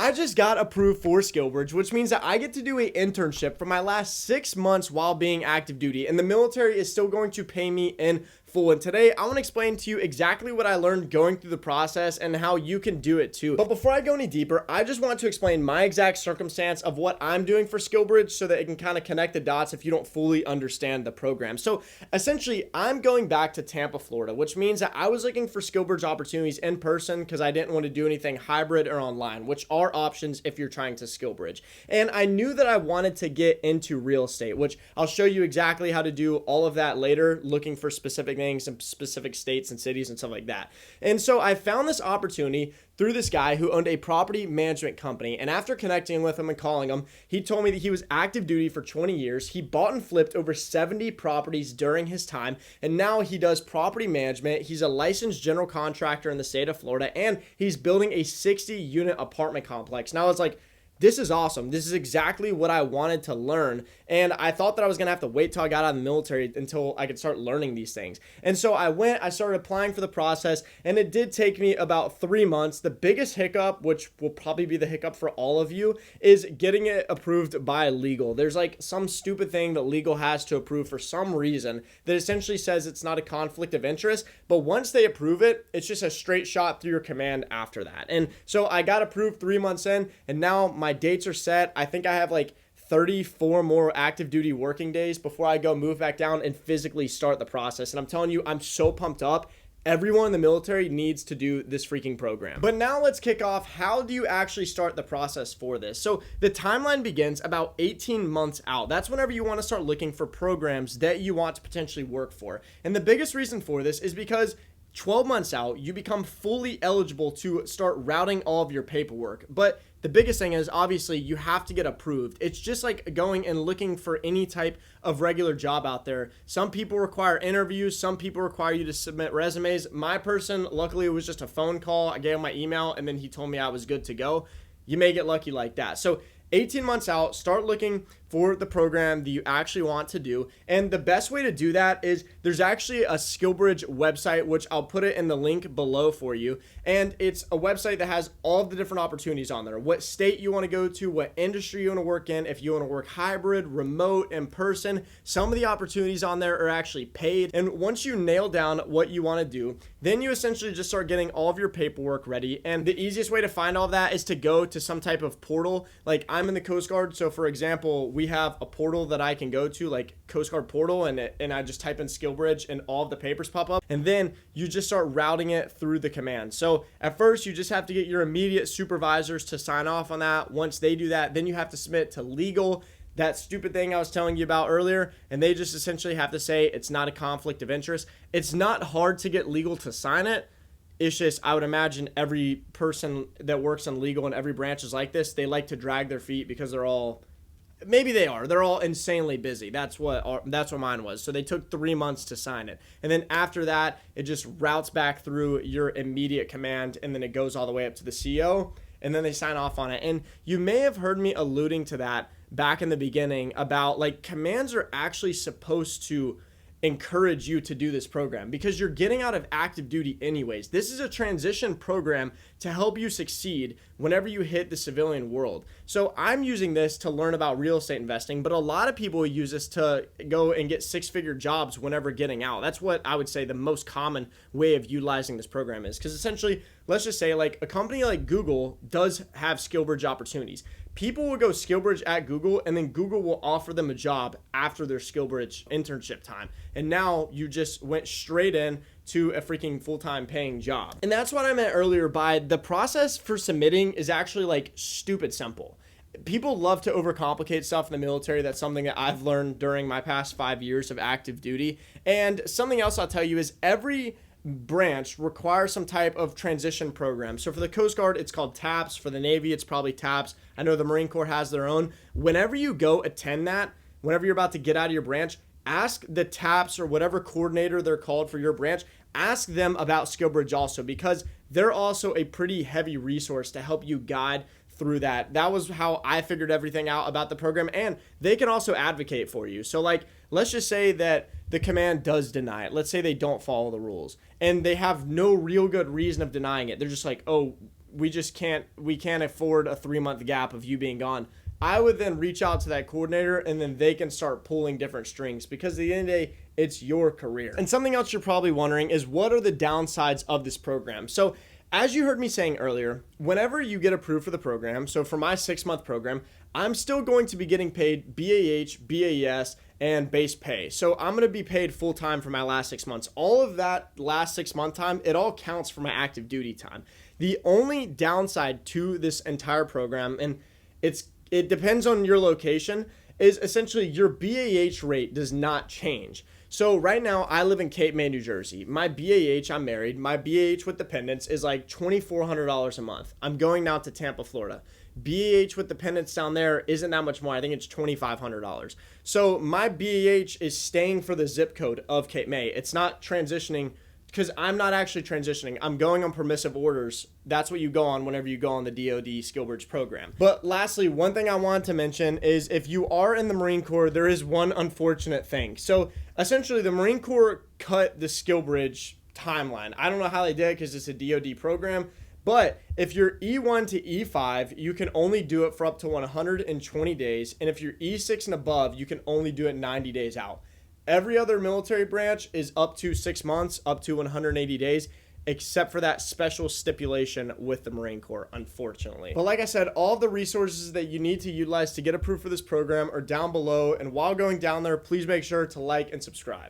I just got approved for SkillBridge, which means that I get to do an internship for my last 6 months while being active duty, and the military is still going to pay me in full. And today I want to explain to you exactly what I learned going through the process and how you can do it too. But before I go any deeper, I just want to explain my exact circumstance of what I'm doing for SkillBridge so that it can kind of connect the dots if you don't fully understand the program. So essentially, I'm going back to Tampa, Florida, which means that I was looking for SkillBridge opportunities in person because I didn't want to do anything hybrid or online, which are options if you're trying to SkillBridge. And I knew that I wanted to get into real estate, which I'll show you exactly how to do all of that later, looking for specific things in specific states and cities and stuff like that. And so I found this opportunity through this guy who owned a property management company. And after connecting with him and calling him, he told me that he was active duty for 20 years. He bought and flipped over 70 properties during his time. And now he does property management. He's a licensed general contractor in the state of Florida, and he's building a 60-unit apartment complex. Now I was like, this is awesome. This is exactly what I wanted to learn. And I thought that I was going to have to wait till I got out of the military until I could start learning these things. And so I started applying for the process, and it did take me about 3 months. The biggest hiccup, which will probably be the hiccup for all of you, is getting it approved by legal. There's like some stupid thing that legal has to approve for some reason that essentially says it's not a conflict of interest. But once they approve it, it's just a straight shot through your command after that. And so I got approved 3 months in, and now my dates are set. I think I have like 34 more active duty working days before I go move back down and physically start the process. And I'm telling you, I'm so pumped up. Everyone in the military needs to do this freaking program. But now let's kick off. How do you actually start the process for this? So the timeline begins about 18 months out. That's whenever you want to start looking for programs that you want to potentially work for. And the biggest reason for this is because 12 months out, you become fully eligible to start routing all of your paperwork. But the biggest thing is obviously you have to get approved. It's just like going and looking for any type of regular job out there. Some people require interviews. Some people require you to submit resumes. My person, luckily, it was just a phone call. I gave him my email, and then he told me I was good to go. You may get lucky like that. So 18 months out, start looking for the program that you actually want to do. And the best way to do that is there's actually a SkillBridge website, which I'll put it in the link below for you. And it's a website that has all of the different opportunities on there. What state you want to go to, what industry you want to work in, if you want to work hybrid, remote, in person. Some of the opportunities on there are actually paid. And once you nail down what you want to do, then you essentially just start getting all of your paperwork ready. And the easiest way to find all of that is to go to some type of portal. Like I'm in the Coast Guard. So for example, we have a portal that I can go to, like Coast Guard portal, and I just type in SkillBridge and all of the papers pop up, and then you just start routing it through the command. So at first you just have to get your immediate supervisors to sign off on that. Once they do that, then you have to submit to legal, that stupid thing I was telling you about earlier, and they just essentially have to say it's not a conflict of interest. It's not hard to get legal to sign it. It's just, I would imagine every person that works in legal and every branch is like this. They like to drag their feet because they're all insanely busy. That's what mine was. So they took 3 months to sign it. And then after that, it just routes back through your immediate command, and then it goes all the way up to the CO, and then they sign off on it. And you may have heard me alluding to that back in the beginning about like commands are actually supposed to encourage you to do this program because you're getting out of active duty anyways. This is a transition program to help you succeed whenever you hit the civilian world. So I'm using this to learn about real estate investing, but a lot of people use this to go and get 6-figure jobs whenever getting out. That's what I would say the most common way of utilizing this program is, because essentially, let's just say like a company like Google does have SkillBridge opportunities. People will go SkillBridge at Google, and then Google will offer them a job after their SkillBridge internship time. And now you just went straight in to a freaking full-time paying job. And that's what I meant earlier by the process for submitting is actually like stupid simple. People love to overcomplicate stuff in the military. That's something that I've learned during my past 5 years of active duty. And something else I'll tell you is every branch requires some type of transition program. So for the Coast Guard, it's called TAPS. For the Navy, it's probably TAPS. I know the Marine Corps has their own. Whenever you go attend that, whenever you're about to get out of your branch, ask the TAPS or whatever coordinator they're called for your branch, ask them about SkillBridge also, because they're also a pretty heavy resource to help you guide through that. That was how I figured everything out about the program, and they can also advocate for you. So like, let's just say that the command does deny it. Let's say they don't follow the rules and they have no real good reason of denying it. They're just like, oh, we can't afford a 3-month gap of you being gone. I would then reach out to that coordinator, and then they can start pulling different strings, because at the end of the day, it's your career. And something else you're probably wondering is, what are the downsides of this program? So as you heard me saying earlier, whenever you get approved for the program, so for my 6-month program, I'm still going to be getting paid BAH, BAS, and base pay. So I'm going to be paid full time for my last 6 months. All of that last 6-month time, it all counts for my active duty time. The only downside to this entire program, and it depends on your location, is essentially your BAH rate does not change. So right now I live in Cape May, New Jersey. My BAH, I'm married. My BAH with dependents is like $2,400 a month. I'm going now to Tampa, Florida. BAH with dependents down there isn't that much more. I think it's $2,500. So my BAH is staying for the zip code of Cape May. It's not transitioning, because I'm not actually transitioning. I'm going on permissive orders. That's what you go on whenever you go on the DoD SkillBridge program. But lastly, one thing I wanted to mention is, if you are in the Marine Corps, there is one unfortunate thing. So essentially, the Marine Corps cut the SkillBridge timeline. I don't know how they did it, because it's a DoD program. But if you're E1 to E5, you can only do it for up to 120 days. And if you're E6 and above, you can only do it 90 days out. Every other military branch is up to 6 months, up to 180 days, except for that special stipulation with the Marine Corps, unfortunately. But like I said, all of the resources that you need to utilize to get approved for this program are down below. And while going down there, please make sure to like and subscribe.